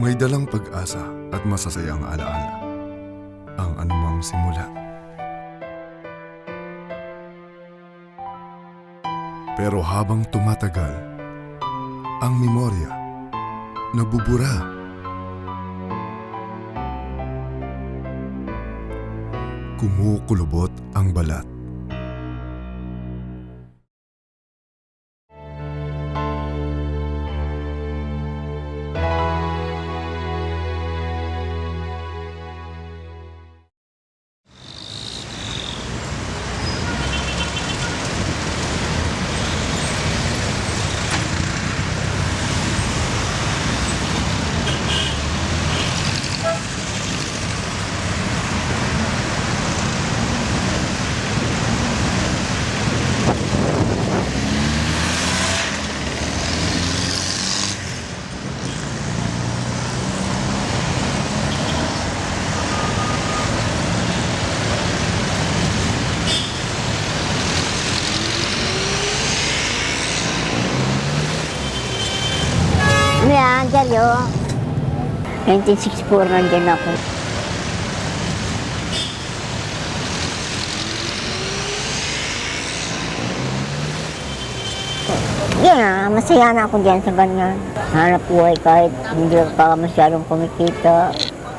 May dalang pag-asa at masasayang alaala ang anumang simula. Pero habang tumatagal, ang memorya nabubura. Kumukulubot ang balat. Yan, Jalyo. 1964 nandiyan ako. Yan, masaya na ako dyan sa ganyan. Hanap buhay kahit hindi ka masyadong kumikita.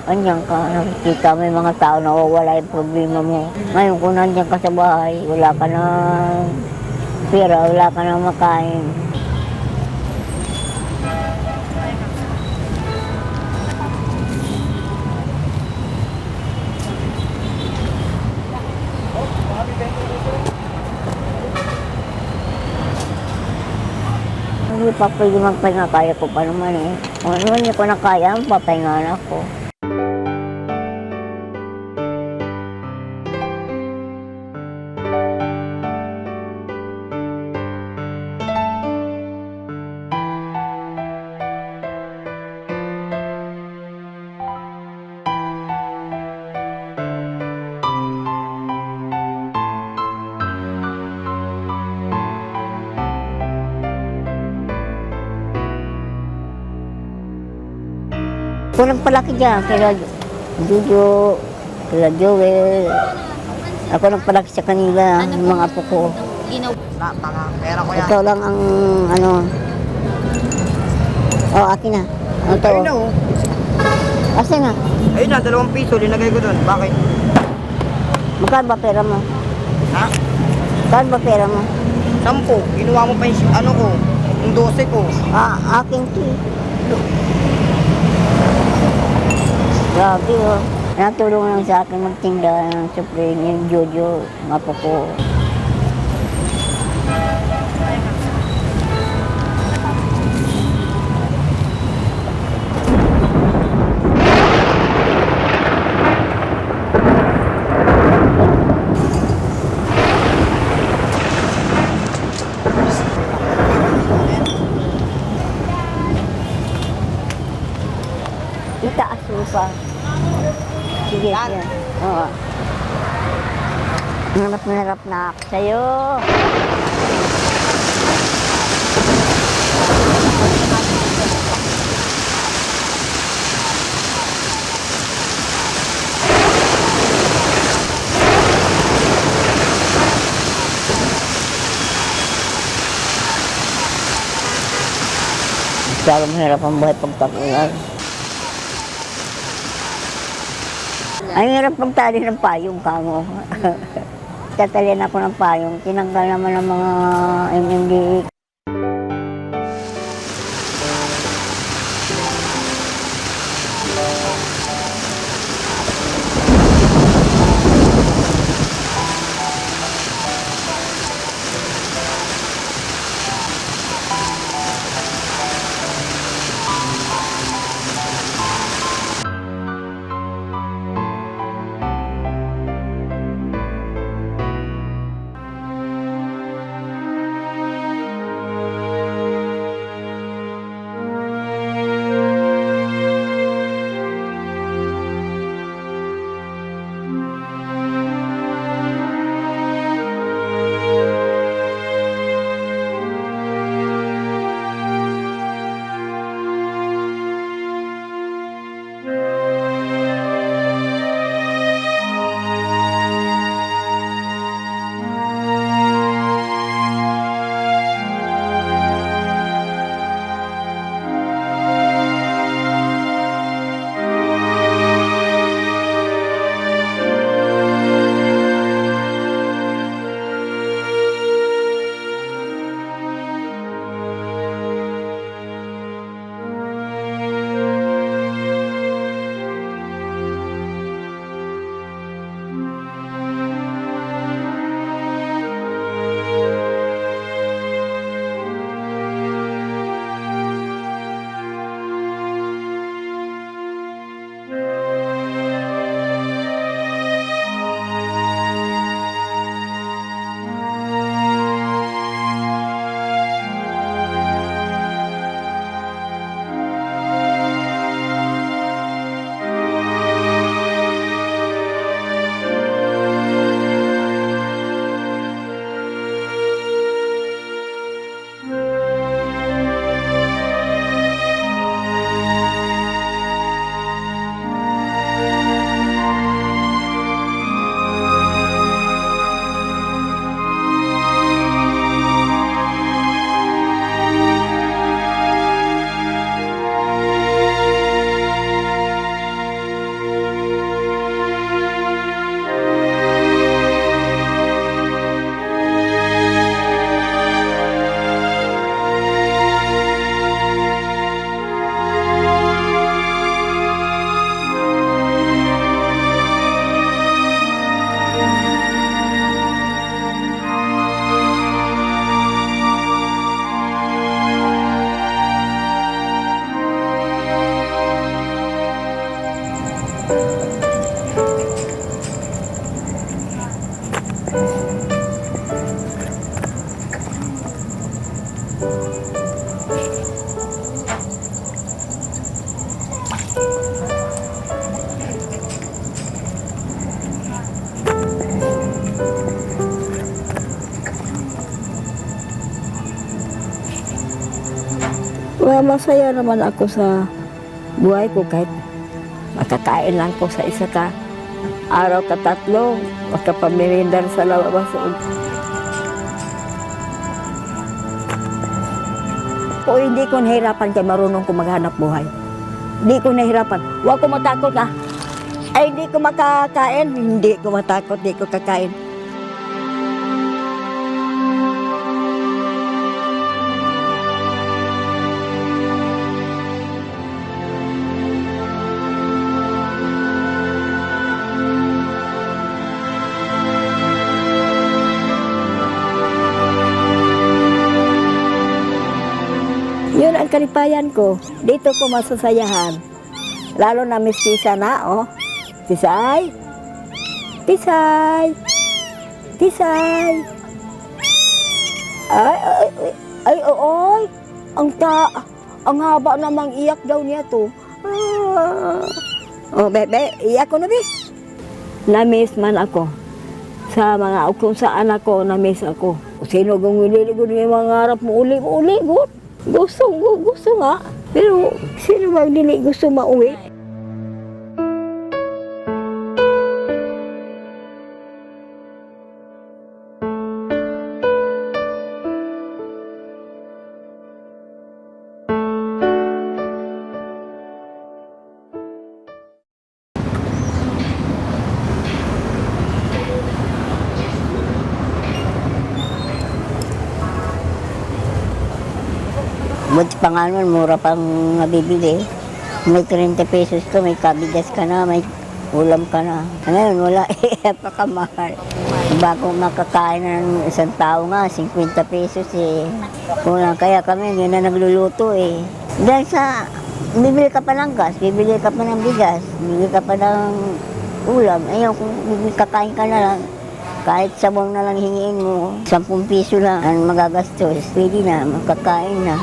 Andiyan ka, nakikita, may mga tao na wala yung problema mo. Ngayon kung nandiyan ka sa bahay, wala ka na pera, wala ka na makain. Hindi pa pwede magpahinga, kaya ko pa naman eh. Kung ano hindi ko na kaya, papahinga na ako. Ako nagpalaki dyan, kila Jojo, kila Joel. Ako nagpalaki sa kanila, yung mga apo ko. Pera ko yan. Ikaw lang ang ano. Oh, akin na. Ano to? Ayun na oh. Asa na? Ayun na, 2 piso, linagay ko doon. Bakit? Magkano ba pera mo? Ha? Magkano ba pera mo? 10. Ginawa mo pa yung ano ko, yung 12 ko. Ah, akin to eh. Grabe oh. Natulong lang sa akin magtinda ng supreme yung Jojo, mga apo ko. Itaas mo pa. Sige, Yan. yan. Oo. Harap na harap na ako sa'yo. Masyadong mahirap ang buhay pagtakulan. Ang hirap magtali ng payong kamo. Tatalian ako ng payong. Tinanggal naman ng mga MMDA. Masaya naman ako sa buhay ko kahit makakain lang ko sa isa ka araw ka tatlo, makapameriendar sa labas. Kung hindi ko nahirapan kay marunong ko maghanap buhay. Hindi ko nahirapan. Huwag ko matakot Ay, hindi ko makakain. Hindi ko matakot, hindi ko kakain. Yun ang kalipayan ko. Dito ko masasayahan. Lalo na mistisa na, oh. Tisay! Tisay! Tisay! Ay, oy! Ang haba namang iyak daw niya to. Oh, bebe, iyak ko na, be. Na-miss man ako. Sa mga, kung saan ako, na-miss ako. Sino kung nililigod yung mga harap mo, ulig-uligot. Gusto nga. Pero sino bang dili gusto mauwi? Buti pa nga nun, mura pang nabibili. May 30 pesos to, may kabigas ka na, may ulam ka na. Ngayon, wala, pakamahal. Bago makakain ng isang tao nga, 50 pesos Kulang, kaya kami, yun na nagluluto Dahil sa, bibili ka pa ng gas, bibili ka pa ng bigas, bibili ka pa ng ulam. Ayun, kung kakain ka na lang, kahit sabong na lang hingiin mo, 10 piso lang ang magagastos. Pwede na, makakain na.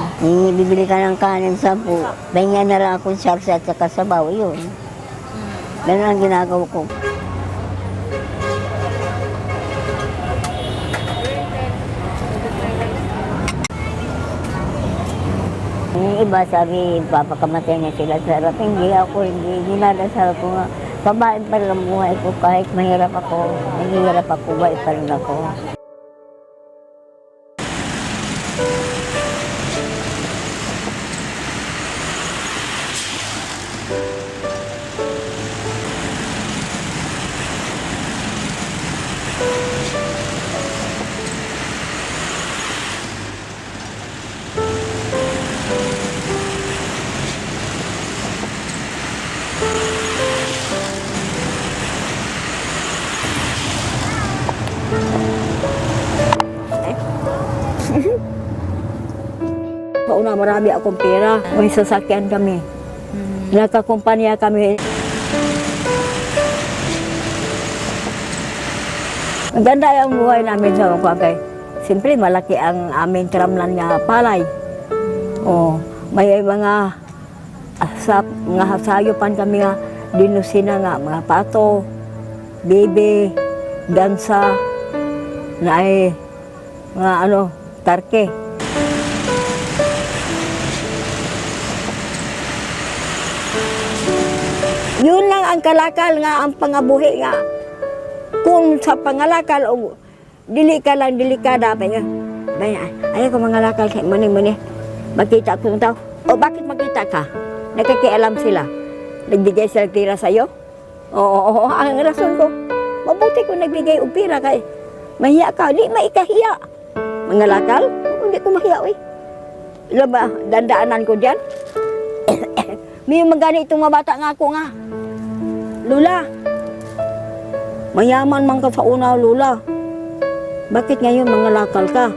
Bibili ka ng kanin 10, bahingan na lang akong sarsa at saka sabaw, yun. Ganun ang ginagawa ko. Yung iba sabi, papakamatay niya sila sa harap. Hindi ako, hindi. Dinadasal ko nga. Babae pa rin ang buhay ko kahit mahirap ako. Mahirap ako, babae pa rin ako. Kauna, marami akong pera. May sasakyan kami. Nagkakumpanya kami. Maganda ang buhay namin sa Kagay. Siyempre, malaki ang aming tramlan nga palay. Oh, may mga mga hasayupan kami nga dinusina nga, mga pato, bebe, gansa, na mga tarke. Yun lang ang kalakal nga, ang pangabuhi nga. Kung sa pangalakal, o dili ka lang, delikada pa nga. Ayaw ko mangalakal kay mani-mani. Makita ko ng tao. O bakit makita ka? Nagkakialam sila. Nagbigay sila tira sa'yo? Oo, ang rason ko. Mabuti ko nagbigay og pira kay mahiya ka, di maikahiya. Mangalakal? Hindi ko mahiya, Ilan ba, dandaanan ko dyan? May magani itong mabata nga ako nga. Lula, mayaman man ka sa una, Lula. Bakit ngayon mangalakal ka?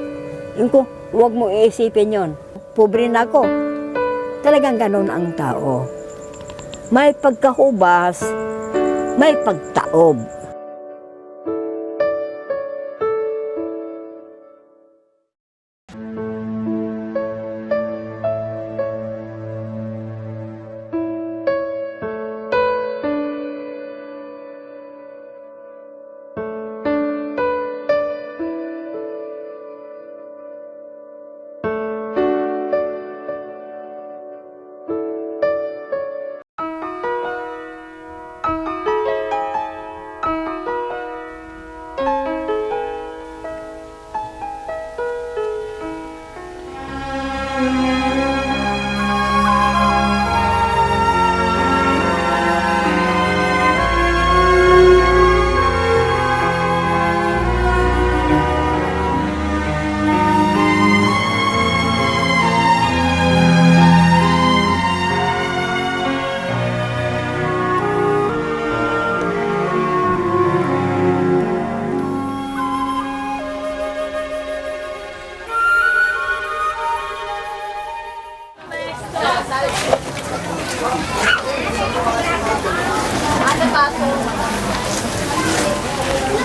Yung ko, huwag mo iisipin yon. Pobre na ako. Talagang ganon ang tao. May pagkahubas, may pagtaob.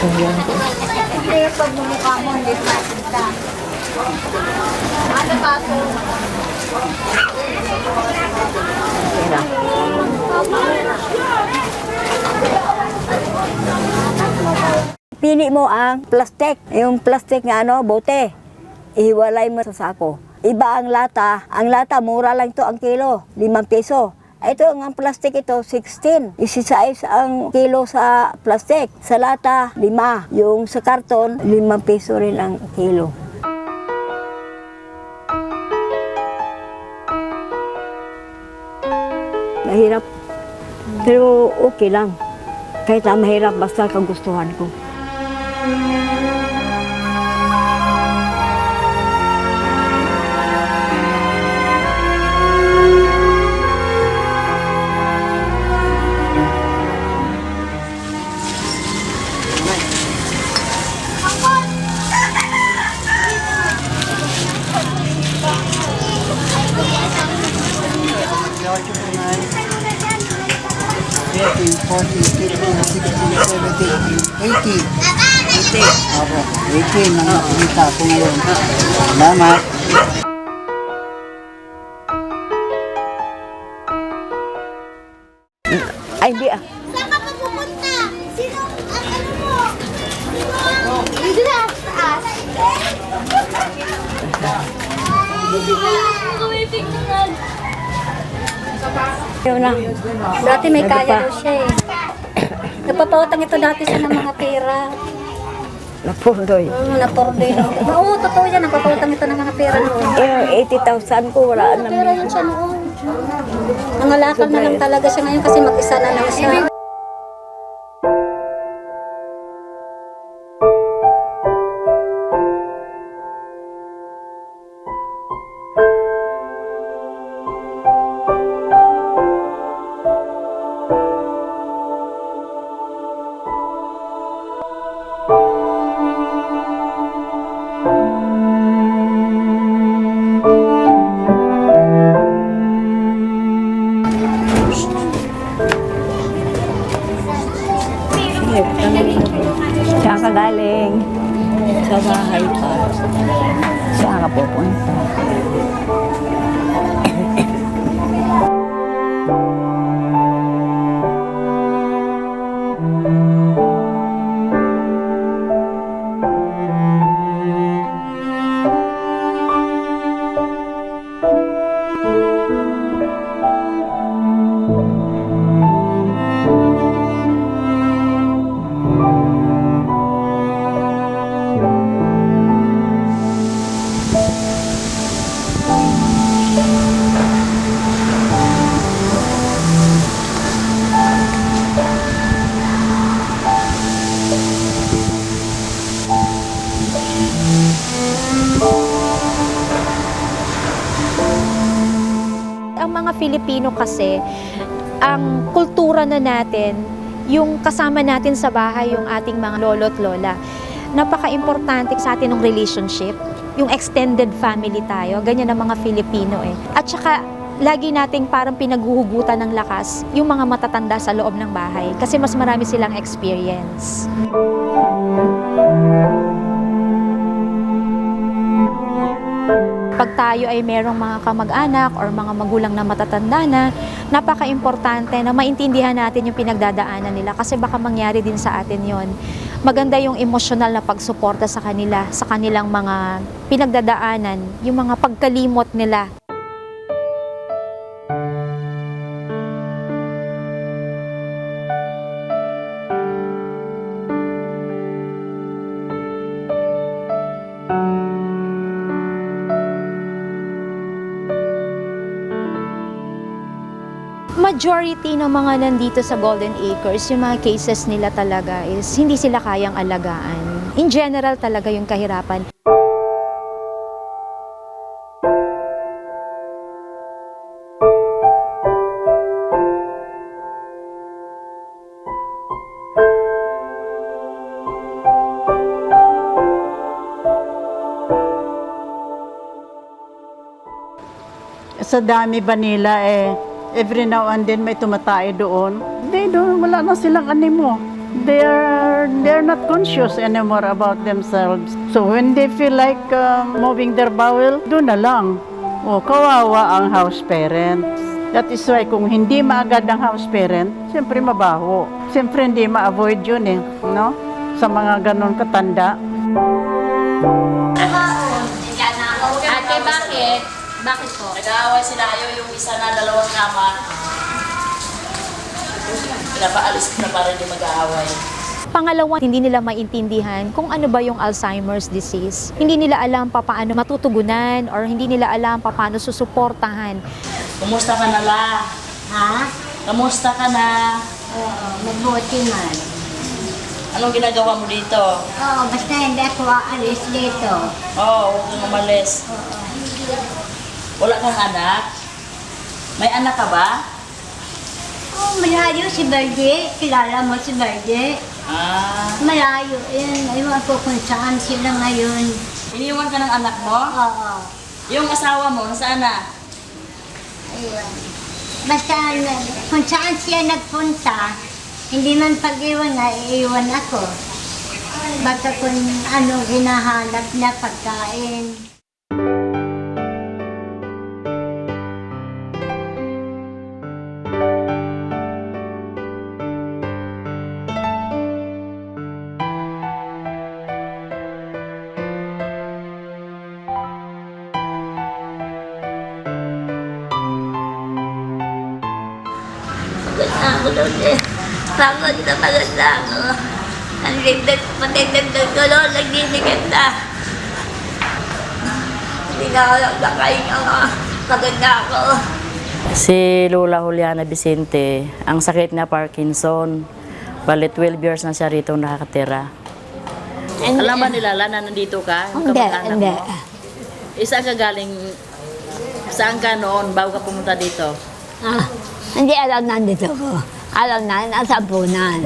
Hindi, pag bumukha mo, hindi makikita. Ano ba ito? Pili mo ang plastic. Yung plastic nga bote. Ihiwalay mo sa sako. Iba ang lata. Ang lata, mura lang to ang kilo. 5 piso. Ito, ang plastic ito, 16. Isisais ang kilo sa plastic. Sa lata, 5. Yung sa karton, 5 piso rin ang kilo. Mahirap. Pero okay lang. Kahit na mahirap, basta kagustuhan ko. Opo, 18 ang nakikita ko ngayon. Salamat. Ay, di ah. Saan ka pa pupunta? Sino ang ano mo? Dito na, sa taas. Yun na. Dati may kaya daw siya eh. Nagpapautang ito dati siya ng mga pera. Napundoy. Napordoy na. Oo, totoo yan. Nagpapautang ito ng mga pera noon. Eh, 80,000 ko, wala na. Pera yun siya noon. Nangalakal na lang talaga siya ngayon kasi mag-isa na lang siya. Saan ka galing? Sa bahay pa. Saan ka pupunta? Ang mga Filipino kasi, ang kultura na natin, yung kasama natin sa bahay, yung ating mga lolo't lola, napaka-importante sa atin ng relationship, yung extended family tayo, ganyan ang mga Filipino eh. At saka, lagi nating parang pinaghuhugutan ng lakas yung mga matatanda sa loob ng bahay kasi mas marami silang experience. Pag tayo ay merong mga kamag-anak or mga magulang na matatanda na, napaka-importante na maintindihan natin yung pinagdadaanan nila kasi baka mangyari din sa atin yon. Maganda yung emosyonal na pagsuporta sa kanila, sa kanilang mga pinagdadaanan, yung mga pagkalimot nila. Majority ng mga nandito sa Golden Acres, yung mga cases nila talaga is hindi sila kayang alagaan. In general talaga yung kahirapan. Sa dami ba nila every now and then may tumatay doon. Hindi, doon wala na silang animo. they're not conscious anymore about themselves. So when they feel like moving their bowel, doon na lang. O, kawawa ang house parent. That is why kung hindi maagad ang house parent, siyempre mabaho. Siyempre hindi ma-avoid yun eh, no? Sa mga ganon katanda. Ate, bakit? Bakit po? Nag-aaway sila, ayaw yung isa na dalawang kama. Pinapaalis ko na para hindi mag-aaway. Pangalawa, hindi nila maintindihan kung ano ba yung Alzheimer's disease. Hindi nila alam paano matutugunan or hindi nila alam paano susuportahan. Kumusta ka na, La? Ha? Kamusta ka na? Oo, mabuti man. Anong ginagawa mo dito? Oo, basta hindi ako aalis dito. Oo, huwag kang umalis. Wala kang anak? May anak ka ba? Oo, malayo si Berge. Kilala mo si Berge? Ah, Malayo yun. Ewan ko kung saan sila ngayon. iniwan ka ng anak mo? Oo. Yung asawa mo, nasaan na? Ayun. Basta kung saan siya nagpunta, hindi man pag-iwan na iiwan ako. Basta kung ano hinahanap na pagkain. Ako doon eh. Pagod na ako. Ang lindag, matindagdag ko doon, nagdinigat na. Hindi na ako nagkakain ako. Pagod na ako. Si Lola Juliana Vicente, ang sakit na Parkinson. Bali 12 years na siya rito nakakatira. Alam ba nila, La, na nandito ka? Yung Hindi, kamag-anak hindi. mo? Saan ka galing? Saan ka noon bago ka pumunta dito? Hindi alam nandito ko. Alam na, nasa punan.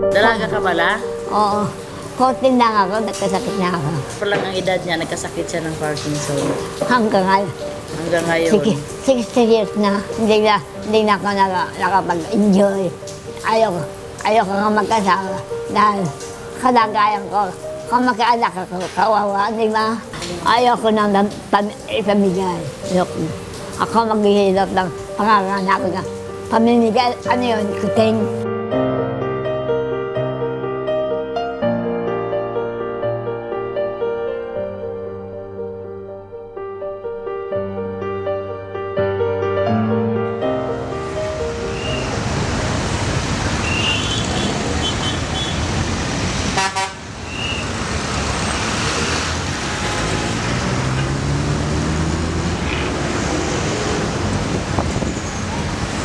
Dalaga ka pala? Oo. Konti lang ako, nagkasakit na ako. Palang ang edad niya, nagkasakit siya ng Parkinson. Hanggang ngayon. Hanggang ngayon. Sige, 60 years na. Hindi na ako nakapag-enjoy. Ayoko nga magkasama. Dahil kalagayan ko, kung magkaanak ako, kawawa, di ba? Ayoko nang ipamigay. Ayoko. Ako maghihilap ng panganganak ko na pamimigay. Ano yun? Kuting.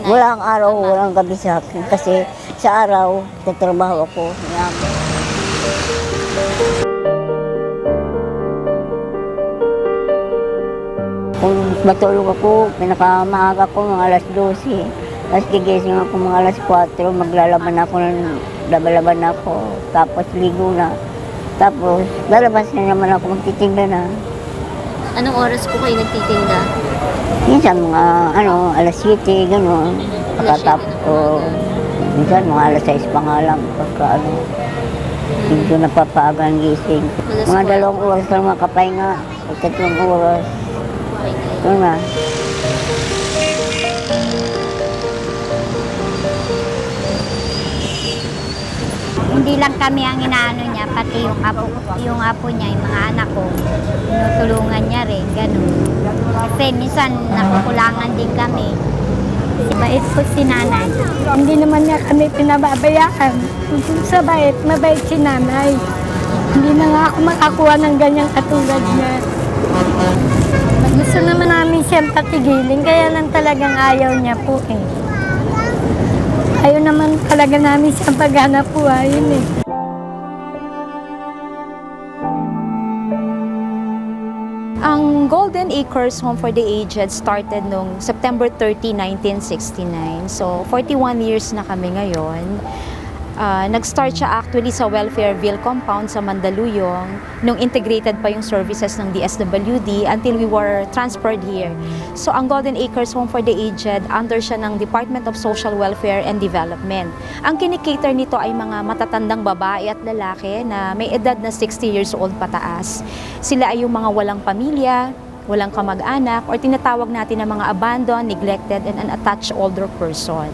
Walang araw, walang gabi sa akin. Kasi sa araw, tatrabaho ako. Yan. Kung matulog ako, pinakamaaga ko mga alas 12. Tapos gigising ako mga alas 4, maglalaban ako, laban ako. Tapos ligo na. Tapos lalabas na naman ako, magtitinda na. Anong oras po kayo nagtitinda? Minsan mga alas 7, gano'n. Pagkatapos ko, minsan mga alas 6 pa nga lang. Pagka hindi ko napapaaga ang gising. Mga 2 oras lang makapahinga. O 3 oras. Ito na. Hindi lang kami ang inaano niya, pati yung apo niya, yung mga anak ko. Tinutulungan niya rin, ganun. Kasi minsan nakukulangan din kami. Bait po si nanay. Hindi naman niya kami pinababayaan. Sa bait, mabait si nanay. Hindi na nga ako makakuha ng ganyang katulad niya. Gusto naman namin siyang patigilin, kaya lang talagang ayaw niya po eh. Ayaw naman talaga namin siyang paghanap buhayin eh. Ang Golden Acres Home for the Aged started noong September 30, 1969. So, 41 years na kami ngayon. Nag-start siya actually sa Welfareville compound sa Mandaluyong nung integrated pa yung services ng DSWD until we were transferred here. So ang Golden Acres Home for the Aged, under siya ng Department of Social Welfare and Development. Ang kinikater nito ay mga matatandang babae at lalaki na may edad na 60 years old pataas. Sila ay yung mga walang pamilya, walang kamag-anak, or tinatawag natin na mga abandoned, neglected, and unattached older person.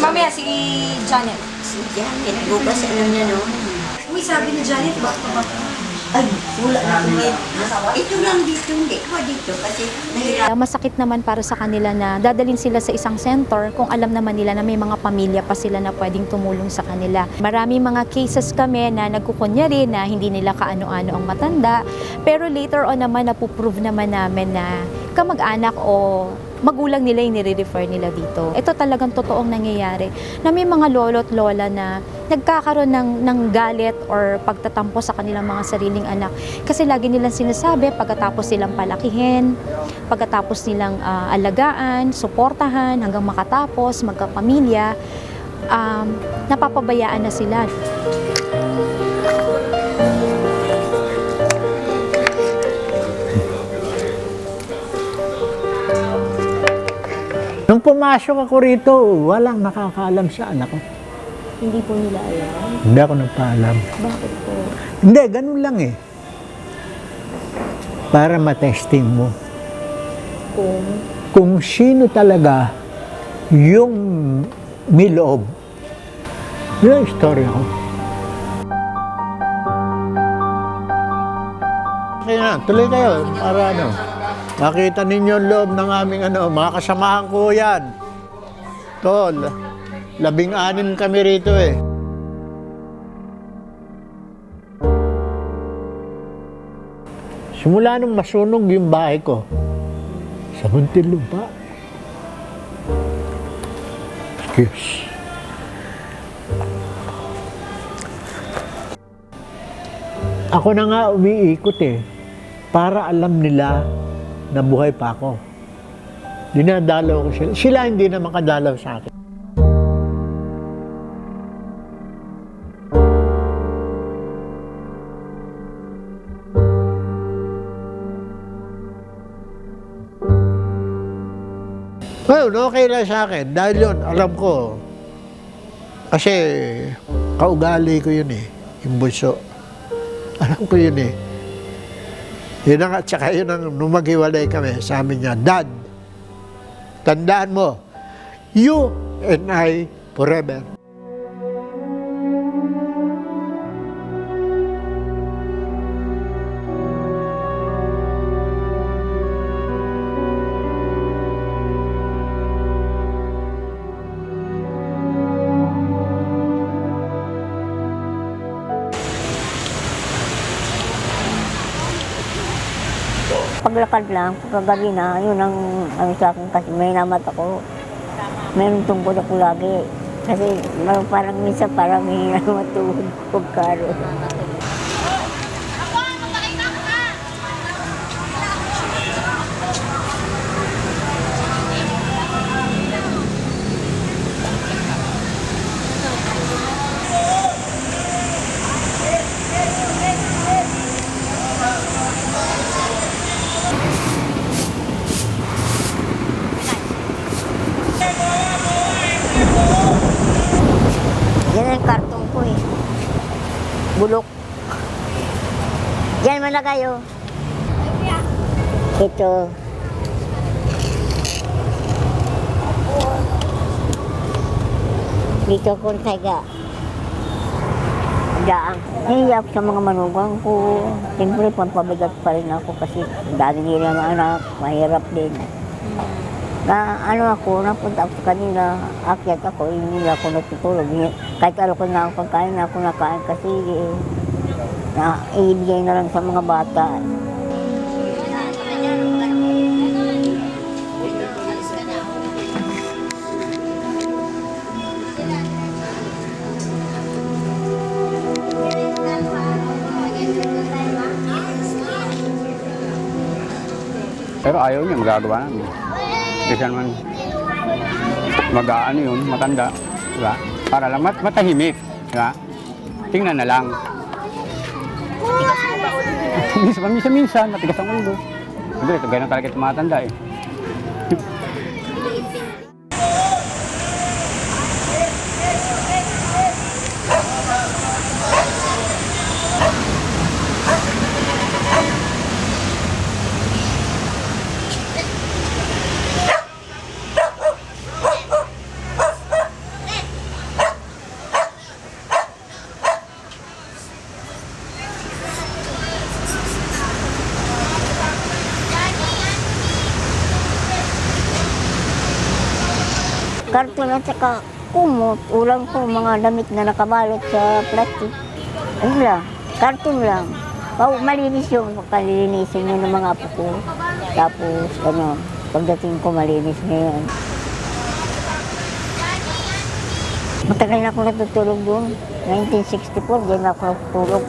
Mamaya si Janet. Si Janet, bukas ano niya, no? Uy, sabi ni Janet, bakit ba? Ay, wala na kumain. Ito lang dito, hindi ko dito kasi nahirap. Masakit naman para sa kanila na dadalhin sila sa isang center kung alam naman nila na may mga pamilya pa sila na pwedeng tumulong sa kanila. Maraming mga cases kami na nagkukunyari na hindi nila kaano-ano ang matanda, pero later on naman napuprove naman namin na kamag-anak o magulang nila yung nire-refer nila dito. Ito talagang totoong nangyayari na may mga lolo't lola na nagkakaroon ng galit or pagtatampo sa kanilang mga sariling anak. Kasi lagi nilang sinasabi, pagkatapos silang palakihin, pagkatapos nilang alagaan, suportahan, hanggang makatapos, magkapamilya, napapabayaan na sila. Nung pumasok ako rito, walang nakakaalam sa anak ko. Hindi po nila alam. Hindi ako nagpaalam. Bakit po? Hindi, ganun lang eh. Para matesting mo. Kung sino talaga yung may loob. Yun ang istorya ko. Kaya na, tuloy kayo para ano. Makita ninyo ang loob ng aming mga kasamahan ko yan. Tol, 16 kami rito eh. Simula nung masunog yung bahay ko, sa Muntinlupa. Excuse. Ako na nga umiikot eh, para alam nila na buhay pa ako. Dinadalaw ko sila. Sila hindi na makadalaw sa akin. Well, okay lang sa akin. Dahil yun, alam ko. Kasi kaugali ko yun eh. Yung bunso. Alam ko yun eh. Yun ang, tsaka yun ang nung maghiwalay kami, sabi niya, Dad, tandaan mo, you and I forever. Paglakad lang, pagkagabi na, yun ang sa akin kasi may namat ako. Meron tungkol ako lagi. Kasi parang minsan parang may matulog pagkaro. Yan ang karton ko eh. Bulok. Diyan man na kayo. Ito. Dito ko taga. Daan. Naiyak sa mga manugang ko. Siyempre, pampabigat pa rin ako kasi dami nila mga anak. Mahirap din. Na ano ako, napunta ako kanina, akyat ako, hindi ako natutulog. Kahit alam ko na ako pagkain, na ako nakain kasi na ibigay na lang sa mga bata. Pero ayaw niya, magagawa namin. Kasi naman, mag-aano yun, matanda. Diba? Para lang matahimik. Di ba? Tingnan na lang. Minsan, matigas ang ulo. Ito, ganyan talaga tumatanda eh. Karton at saka kumot, ulang po mga damit na nakabalot sa plastic. Ano lang, karton lang. Malinis yung kalilinisin yun ng mga apo ko. Tapos, pagdating ko, malinis na yun. Matagal na ako natutulog doon. 1964, diyan ako natutulog.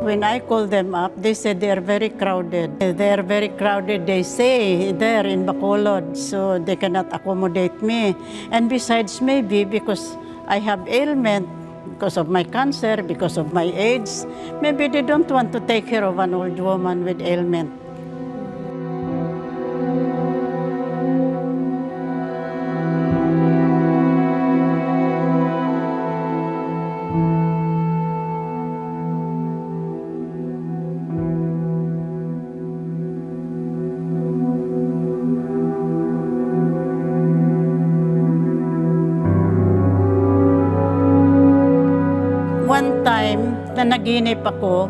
When I call them up, they said they are very crowded. They are very crowded, they say, there in Bacolod, so they cannot accommodate me. And besides, maybe because I have ailment, because of my cancer, because of my age, maybe they don't want to take care of an old woman with ailment. One time, na naginip ako,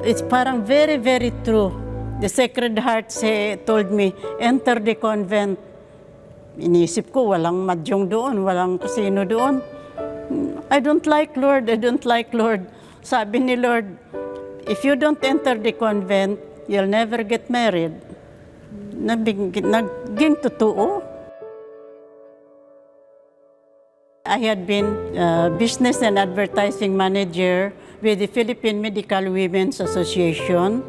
it's parang very, very true. The Sacred Heart told me, enter the convent. Inisip ko, walang madyong doon, walang kasino doon. I don't like Lord, I don't like Lord. Sabi ni Lord, if you don't enter the convent, you'll never get married. Naging totoo. I had been business and advertising manager with the Philippine Medical Women's Association.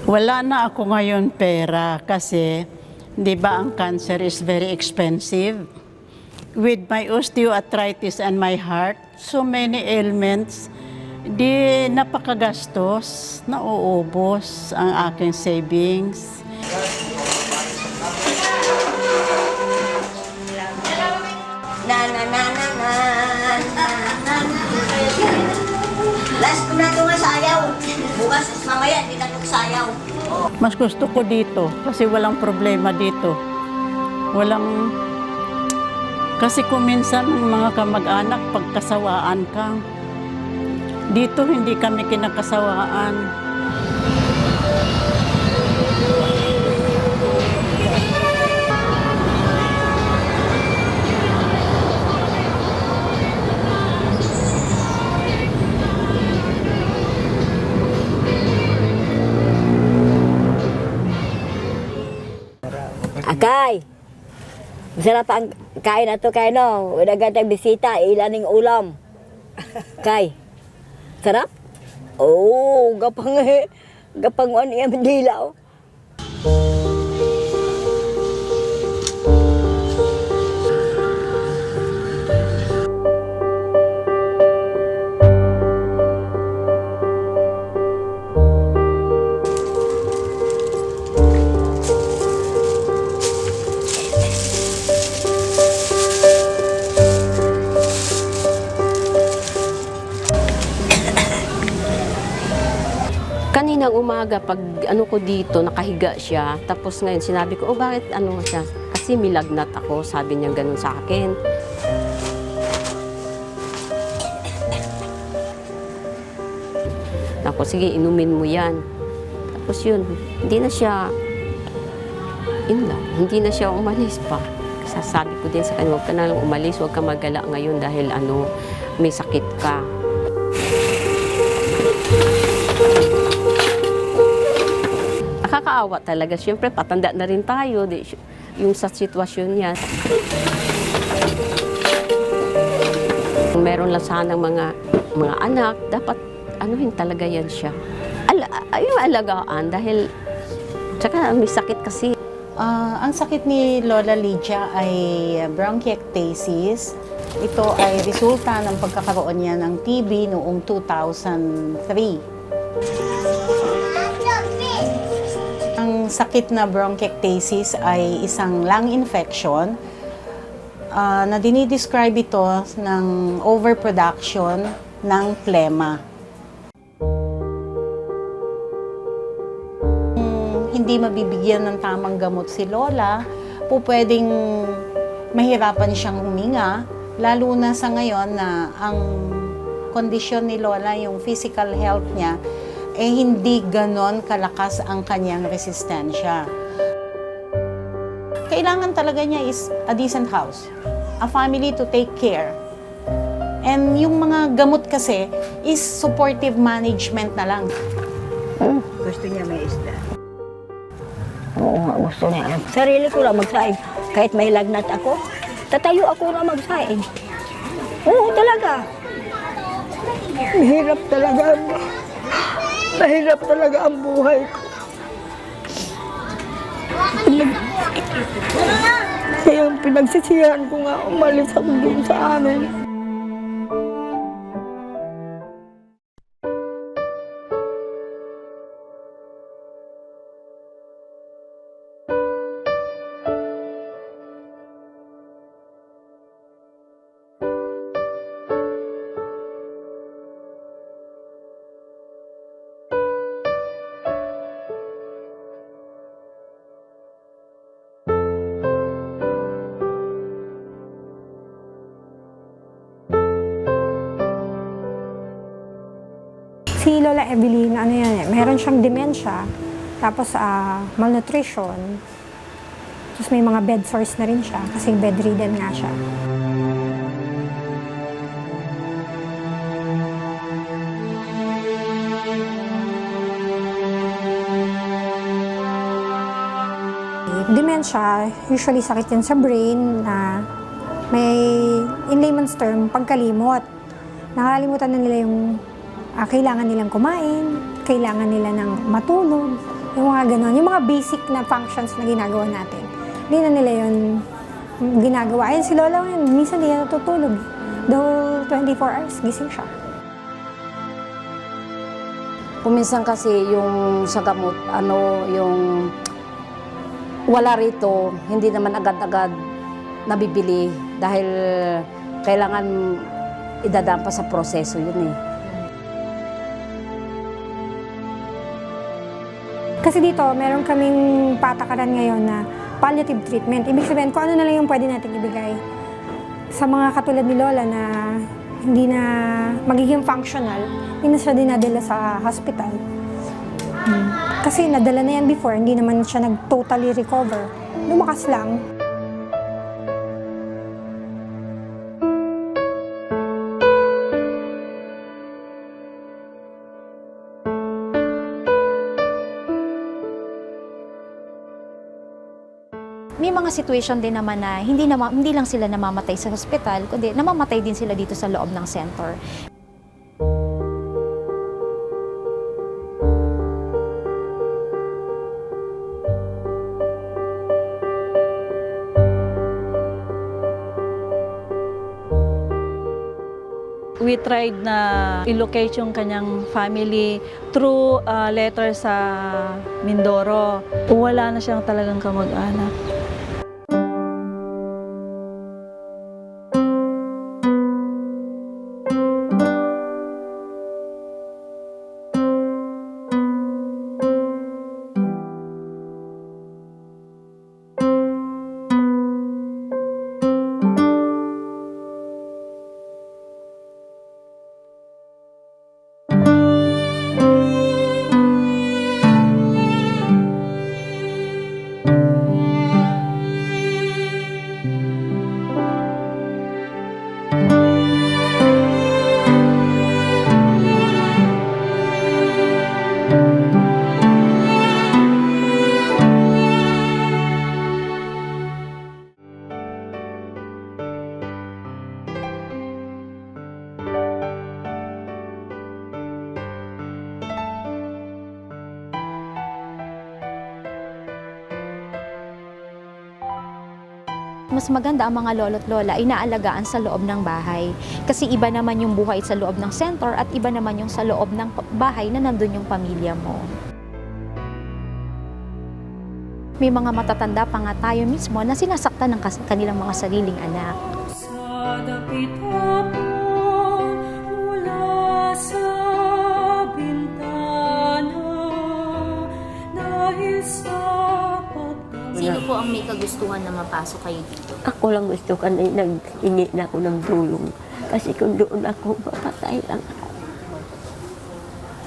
Wala na ako ngayon pera kasi, di ba, ang cancer is very expensive. With my osteoarthritis and my heart, so many ailments, di napakagastos, nauubos ang aking savings. Last ko na ito nga sayaw. Bukas, mamaya, hindi na ito sayaw. Mas gusto ko dito kasi walang problema dito. Kasi kung minsan ang mga kamag-anak, pagkasawaan ka. Dito hindi kami kinakasawaan. Akay, masarap ang kain na to kayo, no? Wala gatang bisita, ilaning ulam. Kay, sarap? Oh, gapang ano yung dilaw. Kaninang umaga, pag ano ko dito, nakahiga siya. Tapos ngayon, sinabi ko, bakit ano siya? Kasi milagnat ako, sabi niya ganun sa akin. Tapos, sige, inumin mo yan. Tapos yun, hindi na siya umalis pa. Sasabi ko din sa kanya, huwag ka na lang umalis, huwag ka magala ngayon dahil may sakit ka. Nakakaawa talaga. Siyempre, patanda na rin tayo. yung sa sitwasyon niya. Meron lang sanang mga anak, dapat anuhin talaga yan siya. Yung alagaan dahil tsaka may sakit kasi. Ang sakit ni Lola Lydia ay bronchiectasis. Ito ay resulta ng pagkakaroon niya ng TB noong 2003. Ang sakit na bronchiectasis ay isang lung infection na dinidescribe ito ng overproduction ng plema. Hindi mabibigyan ng tamang gamot si Lola, pwedeng mahirapan siyang huminga, lalo na sa ngayon na ang kondisyon ni Lola, yung physical health niya, hindi ganon kalakas ang kanyang resistensya. Kailangan talaga niya is a decent house, a family to take care. And yung mga gamot kasi is supportive management na lang. Gusto niya may isda. Oo nga, gusto niya. Sarili ko lang magsaing. Kahit may lagnat ako, tatayo ako na magsaing. Oo, talaga. Mahirap talaga ang buhay ko. Kaya pinagsisihan ko nga umalis ako dun sa amin. Si Lola Evelyn, meron siyang dementia, tapos malnutrition, tapos may mga bed sores na rin siya kasi bedridden nga siya. Dementia, usually sakit yan sa brain na may, in layman's term, pagkalimot. Nakalimutan na nila yung kailangan nilang kumain, kailangan nila ng matulog, yung mga ganon. Yung mga basic na functions na ginagawa natin. Hindi na nila yun ginagawa. Ayun, si Lola, minsan hindi na natutulog. The whole 24 hours, gising siya. Kuminsan kasi yung sa gamot, yung wala rito, hindi naman agad-agad nabibili dahil kailangan idadaan pa sa proseso yun eh. Kasi dito, meron kaming patakaran ngayon na palliative treatment. Ibig sabihin, kung ano na lang yung pwede natin ibigay sa mga katulad ni Lola na hindi na magiging functional, hindi na siya dinadala sa hospital. Kasi nadala na yan before, hindi naman siya nag-totally recover. Lumakas lang. May mga situation din naman na hindi lang sila namamatay sa hospital, kundi namamatay din sila dito sa loob ng center. We tried na i-locate yung kanyang family through letter sa Mindoro. Wala na siyang talagang kamag-anak. Mas maganda ang mga lolo't lola ay naalagaan sa loob ng bahay. Kasi iba naman yung buhay sa loob ng center at iba naman yung sa loob ng bahay na nandun yung pamilya mo. May mga matatanda pa nga tayo mismo na sinasaktan ng kanilang mga sariling anak. Sa dapit mula sa bintana dahil sa Sino po ang may kagustuhan na mapasok kayo dito? Ako lang gusto ka na nag-ingi na ako ng tulong. Kasi kung doon ako, mapatay lang ako.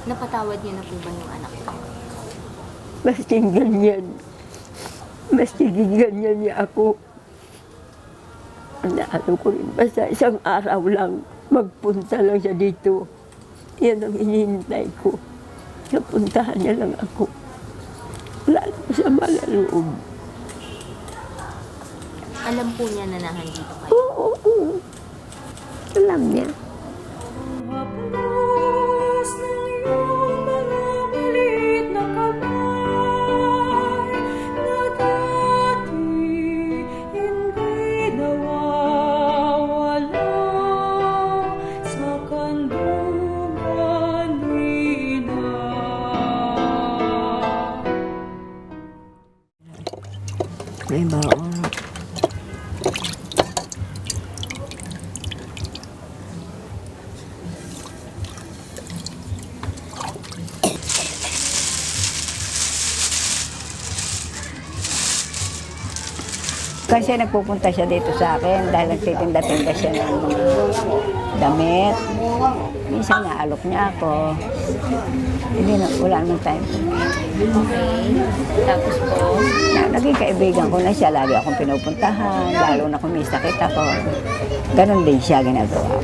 Napatawad niyo na po ba yung anak ko? Basta ganyan. Basta ganyan niya ako. Ano ko rin, basta isang araw lang, magpunta lang siya dito. Yan ang hinihintay ko. Napuntahan niya lang ako. Wala lang sa malaloob. Alam po niya na nandito kayo? Oo. Alam niya. Haplos ng iyong mga maliit na kamay na dati hindi nawawala sa kandungan nila. May baon. Kasi nagpupunta siya dito sa akin dahil nagtitinda-tinda siya ng mga damit. Minsan naalok niya ako. Hindi na, wala naman time. Okay. Tapos po? Naging kaibigan ko na siya. Lagi akong pinupuntahan. Lalo na kung may sakit ako. Ganon din siya ginagawa.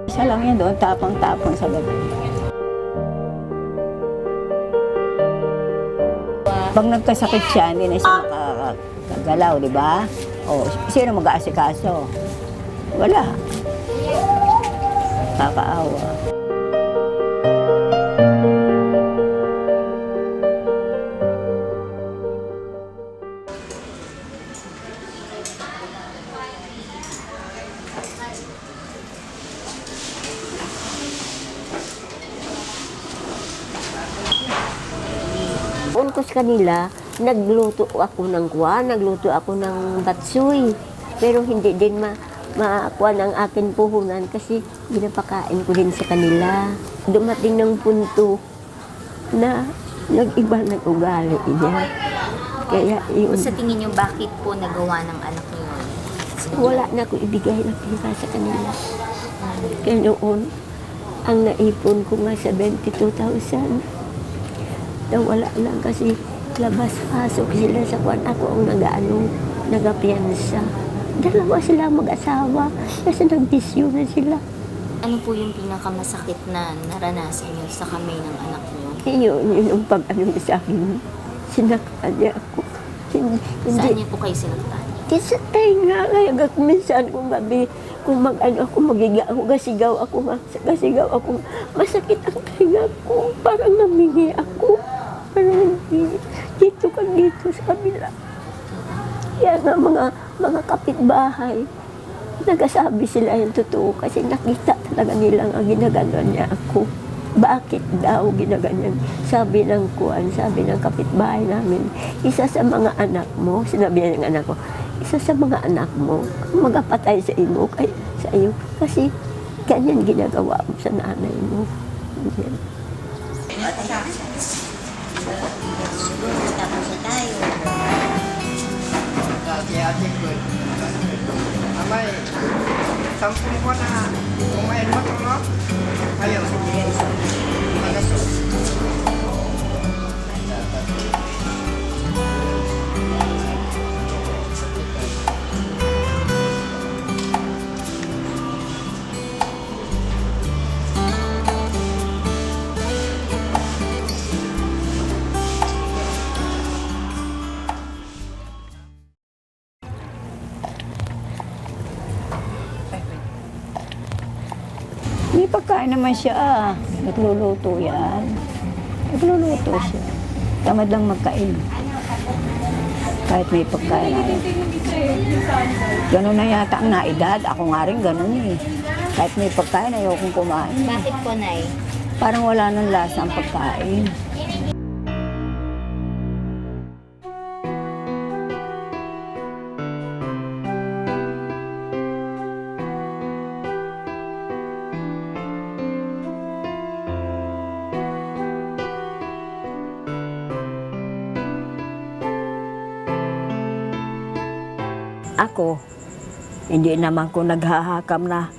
Isa lang yan doon, tapang-tapang sa gabi. Pag nagkasakit siya, hindi na siya makakagalaw, di ba? O, sino mag-aasikaso? Wala. Kakaawa. Ko sa kanila, nagluto ako ng nagluto ako ng batsoy. Pero hindi din makuha ng akin puhunan kasi pinapakain ko din sa kanila. Dumating ng punto na nag-iba ng ugali niya. Kaya yun. Sa tingin niyo, bakit po nagawa ng anak niyo yun? Wala na ako ibigay na pera sa kanila. Kaya noon, ang naipon ko nga 72,000. Wala lang kasi labas-pasok sila sa kwan. Ako ang nagapiyansa. Dalawa sila mag-asawa kasi nagbisyo na sila. Ano po yung pinakamasakit na naranasan niyo sa kamay ng anak niyo? Yun ang pag-ano sa akin. Sinaktan niya ako. Saan niyo po kayo sinaktan? Sa tainga. Kaya minsan kung gabi, kung ako, magiga ako, gasigaw ako. Masakit ang tainga ko. Parang namingi ako. Parang dito sa kabila. Kaya nga mga kapitbahay, nagsasabi sila yung totoo kasi nakita talaga nilang ang ginaganon niya ako. Bakit daw ginaganyan? Sabi ng kapitbahay namin, isa sa mga anak mo, sinabi ng anak ko, isa sa mga anak mo, magapatay sa iyo, sa iyo, kasi ganyan ginagawa mo sa nanay mo. Ate ko. Amay, 10 ko na kumain mo ito, no? Ayaw. May pagkain naman siya. Nagluluto yan. Nagluluto siya. Tamad lang magkain. Kahit may pagkain na yun. Ganun na yata ang naedad. Ako nga rin ganun eh. Kahit may pagkain, ayokong kumain. Bakit po, Nay? Parang wala nang lasa ang pagkain. Ako, hindi naman ko naghahakam na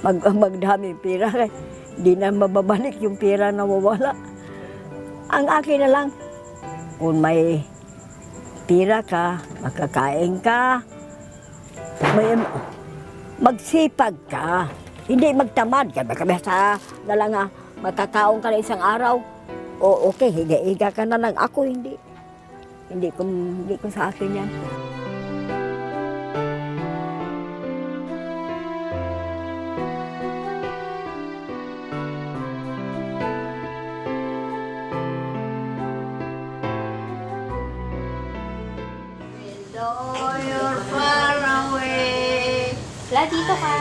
magdami pera. Hindi na mababalik yung pera na mawala. Ang akin na lang, kung may pera ka, makakain ka, magsipag ka. Hindi magtamad. Basta na lang matakaon ka na isang araw. O okay, higa-higa ka na lang. Ako hindi. Hindi ko sa akin yan. Dito ka.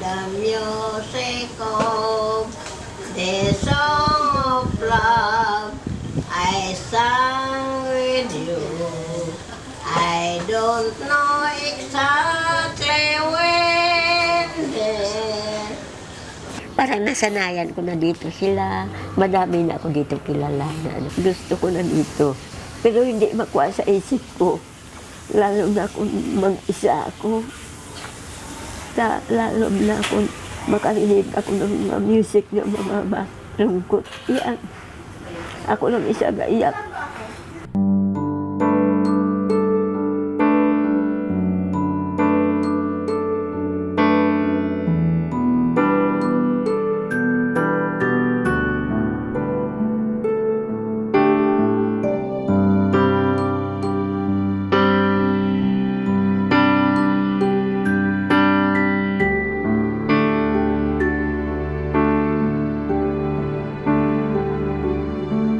The music of the song of love I sang with you. I don't know exactly when then. Parang nasanayan ko na dito sila. Madami na ako dito kilala. Gusto ko na dito. Pero hindi makuha sa isip ko. Lalo na kung mag-isa ako. Lalo na kung makarinig ako ng mga music ng mga malungkot. Iyan. Ako lang isa gaiyak.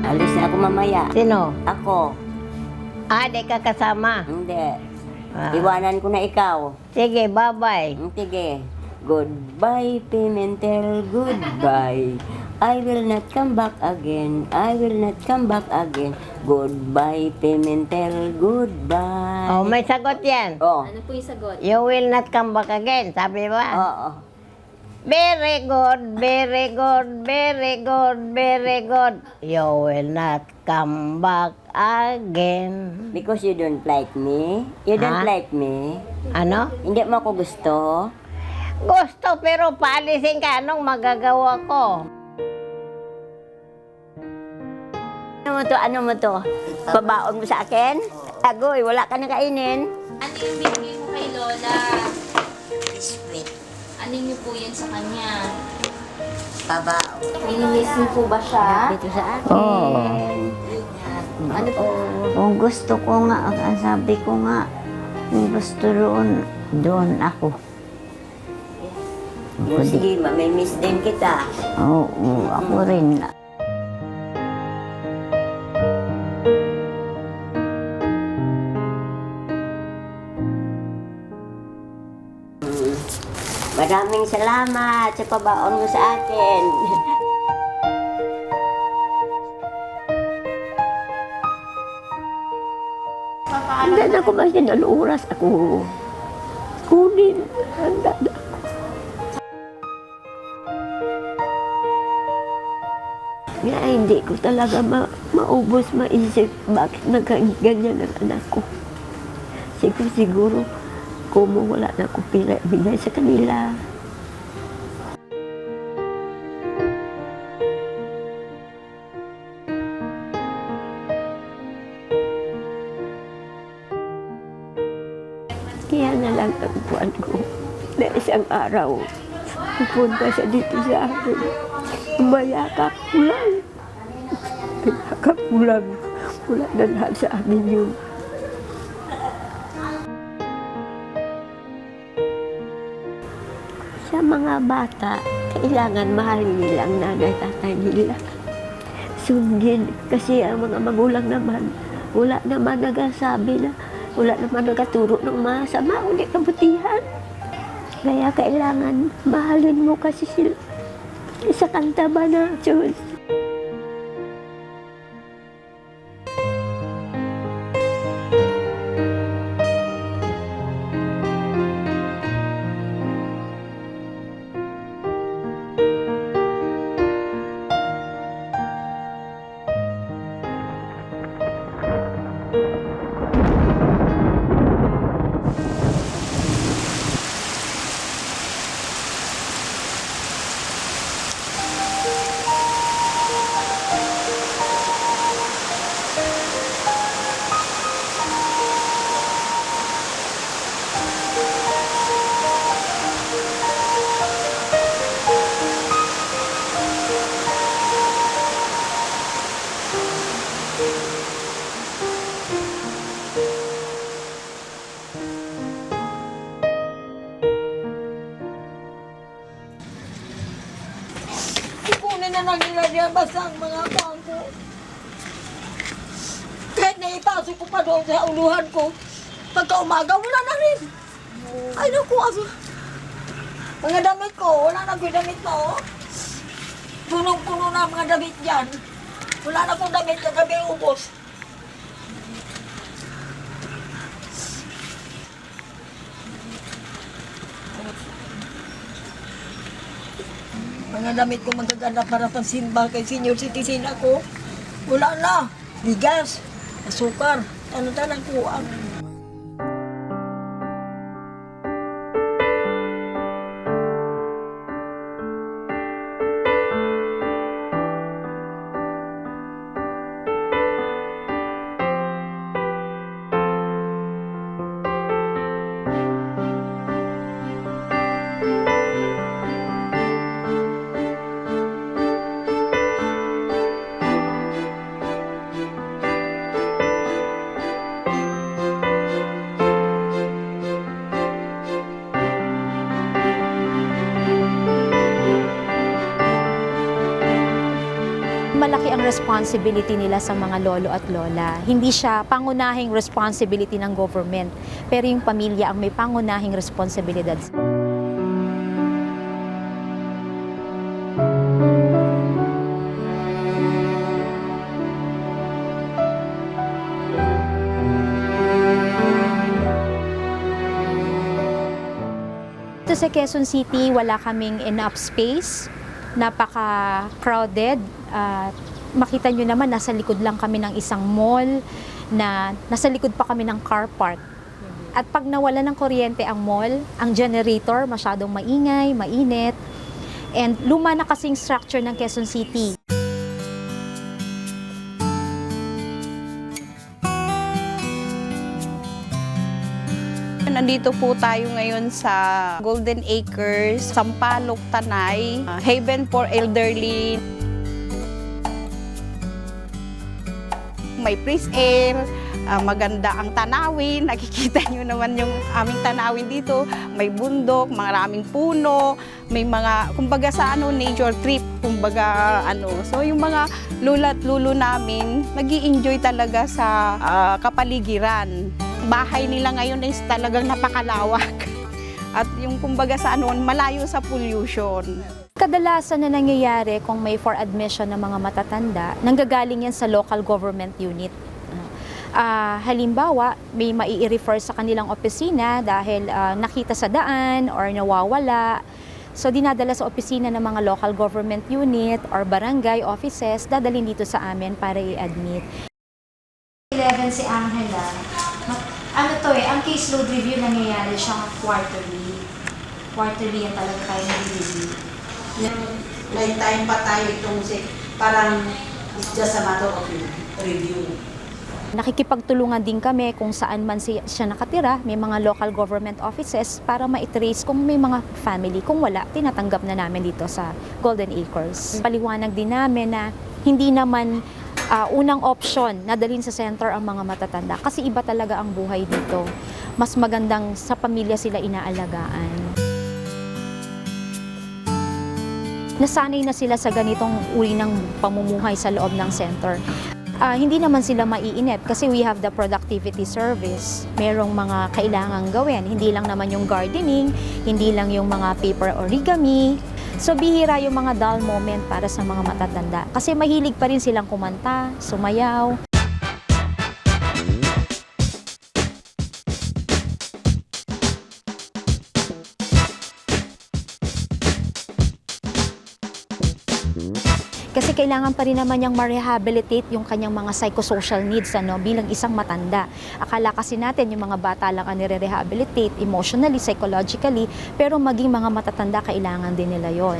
Alis na ako mamaya. Sino? Ako. Di ka kasama? Hindi. Iwanan ko na ikaw. Sige, bye-bye. Sige. Goodbye, Pimentel. Goodbye. I will not come back again. I will not come back again. Goodbye, Pimentel. Goodbye. Oh, may sagot yan. Oh. Ano po yung sagot? You will not come back again, sabi ba? Oo. Very good, very good, very good, very good. You will not come back again. Because you don't like me? You don't like me? Ano? Hindi mo ako gusto? Gusto, pero paalisin ka. Anong magagawa ko? Ano mo to? Pabaon mo sa akin? Agoy, wala ka na kainin. Ano yung bibigay mo kay Lola? Ano niyo po yan sa kanya? Pabaon. Minimiss niyo po ba siya? Dito sa akin. Oo. Ano po? Kung gusto ko nga, sabi ko nga, kung gusto doon ako. Sige, may miss din kita. Oo, ako rin. Maraming salamat sa pabaon mo sa akin. Handa na ko kasi naluras ako. Kunin. Handa na. hindi ko talaga maubos, maisip bakit nagganyan ang anak ko. Siguro, kung wala na akong pira, bigay sa kanila. Kaya na lang ang buwan ko na isang araw, pupunta siya dito sa akin. Umayakap ko lang. Umayakap ko lang. Wala na lahat sa amin yun. Sa mga bata, kailangan mahalin nila ang nanay-tatay nila. Sundin, kasi ang mga magulang naman, wala naman nagsasabi na, wala naman nagturo ng masama, ulit kabutihan. Kaya kailangan mahalin mo kasi sila. Sa kanta ba na, Diyos? Ipunin na lang nila niya basta ang mga bangko. Kahit naipasok ko pa doon sa uluhan ko, pagka umaga, wala na rin. Ay, naku, mga damit ko, wala na akong damit na, oh. Punong-puno na mga damit dyan. Wala na akong damit na gabi ubos. Mga damit ko magaganda para pansimba kay senior citizen ako. Wala na. Bigas, asukar, ano-tanang kuwang. Malaki ang responsibility nila sa mga lolo at lola. Hindi siya pangunahing responsibility ng government, pero yung pamilya ang may pangunahing responsibilidad. Ito sa Quezon City, wala kaming enough space. Napaka-crowded. Makita nyo naman, nasa likod lang kami ng isang mall, na nasa likod pa kami ng car park. At pag nawala ng kuryente ang mall, ang generator masyadong maingay, mainit. And luma na kasing structure ng Quezon City. Nandito po tayo ngayon sa Golden Acres, Sampaloc, Tanay, Haven for Elderly. May fresh air, maganda ang tanawin. Nakikita nyo naman yung aming tanawin dito. May bundok, maraming puno, may mga, kumbaga sa nature trip, kumbaga So yung mga lula at lulo namin, nag-i-enjoy talaga sa kapaligiran. Bahay nila ngayon is talagang napakalawak. At yung kumbaga sa malayo sa pollution. Kadalasan na nangyayari kung may for admission ng mga matatanda, nanggagaling yan sa local government unit. Halimbawa, may mai-refer sa kanilang opisina dahil nakita sa daan or nawawala. So dinadala sa opisina ng mga local government unit or barangay offices, dadalhin dito sa amin para i-admit. 11 si Angela. Ano to ang caseload review nangyayari siya quarterly. Quarterly yan talaga tayo nag-review. May time pa tayo itong parang it's just a matter of review. Nakikipagtulungan din kami kung saan man siya nakatira, may mga local government offices para ma-trace kung may mga family. Kung wala, tinatanggap na namin dito sa Golden Acres. Paliwanag din namin na hindi naman unang option na dalhin sa center ang mga matatanda kasi iba talaga ang buhay dito. Mas magandang sa pamilya sila inaalagaan. Nasanay na sila sa ganitong uri ng pamumuhay sa loob ng center. Hindi naman sila maiinip kasi we have the productivity service. Merong mga kailangang gawin. Hindi lang naman yung gardening, hindi lang yung mga paper origami. So bihira yung mga dull moment para sa mga matatanda. Kasi mahilig pa rin silang kumanta, sumayaw. Kasi kailangan pa rin naman niyang ma-rehabilitate yung kanyang mga psychosocial needs bilang isang matanda. Akala kasi natin yung mga bata lang ang nire-rehabilitate emotionally, psychologically, pero maging mga matatanda kailangan din nila yon.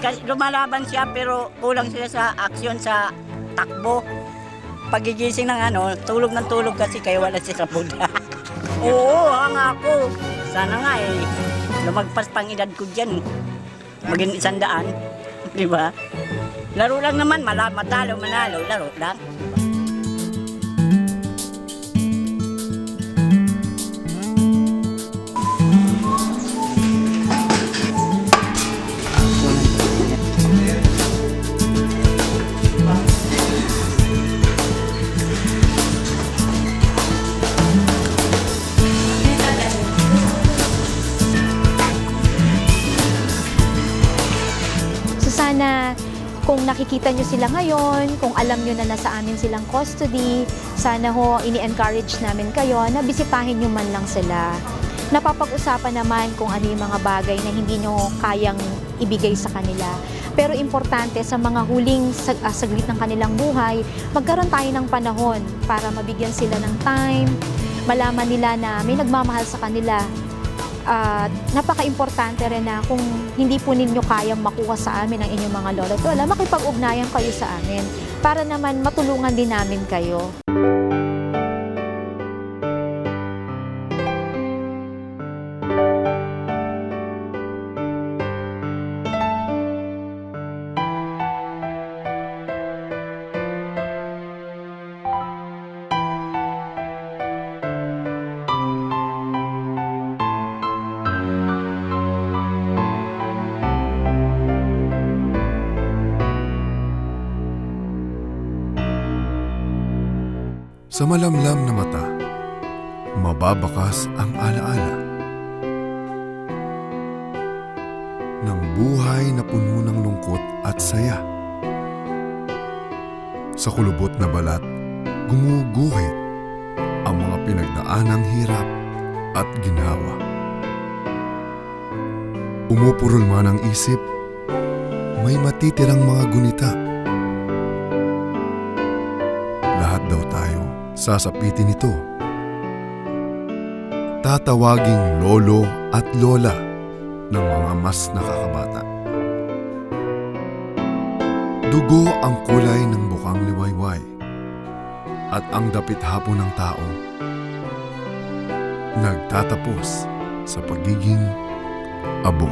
Kasi lumalaban siya pero kulang sila sa aksyon sa takbo. Pagigising ng tulog ng tulog kasi kaya wala siya sa buda. Oo, hanga ako. Sana nga lumagpas pang edad ko dyan. Maging 100. Di ba? Laro lang naman, matalo, manalo, laro lang. Sana kung nakikita nyo sila ngayon, kung alam nyo na nasa amin silang custody, sana ini-encourage namin kayo na bisitahin nyo man lang sila. Napapag-usapan naman kung ano yung mga bagay na hindi nyo kayang ibigay sa kanila. Pero importante sa mga huling saglit ng kanilang buhay, magkaroon tayo ng panahon para mabigyan sila ng time, malaman nila na may nagmamahal sa kanila. Napaka-importante rin na kung hindi po ninyo kayang makuha sa amin ang inyong mga lolo at lola, makipag-ugnayan kayo sa amin para naman matulungan din namin kayo. Sa malamlam na mata, mababakas ang alaala ng buhay na puno ng lungkot at saya. Sa kulubot na balat, gumuguhit ang mga pinagdaanang hirap at ginhawa. Umupurol man ang isip, may matitirang mga gunita. Lahat daw tayo sasapitin ito. Tatawaging lolo at lola ng mga mas nakakabata. Dugo ang kulay ng bukang liwayway at ang dapit hapon ng tao nagtatapos sa pagiging abo.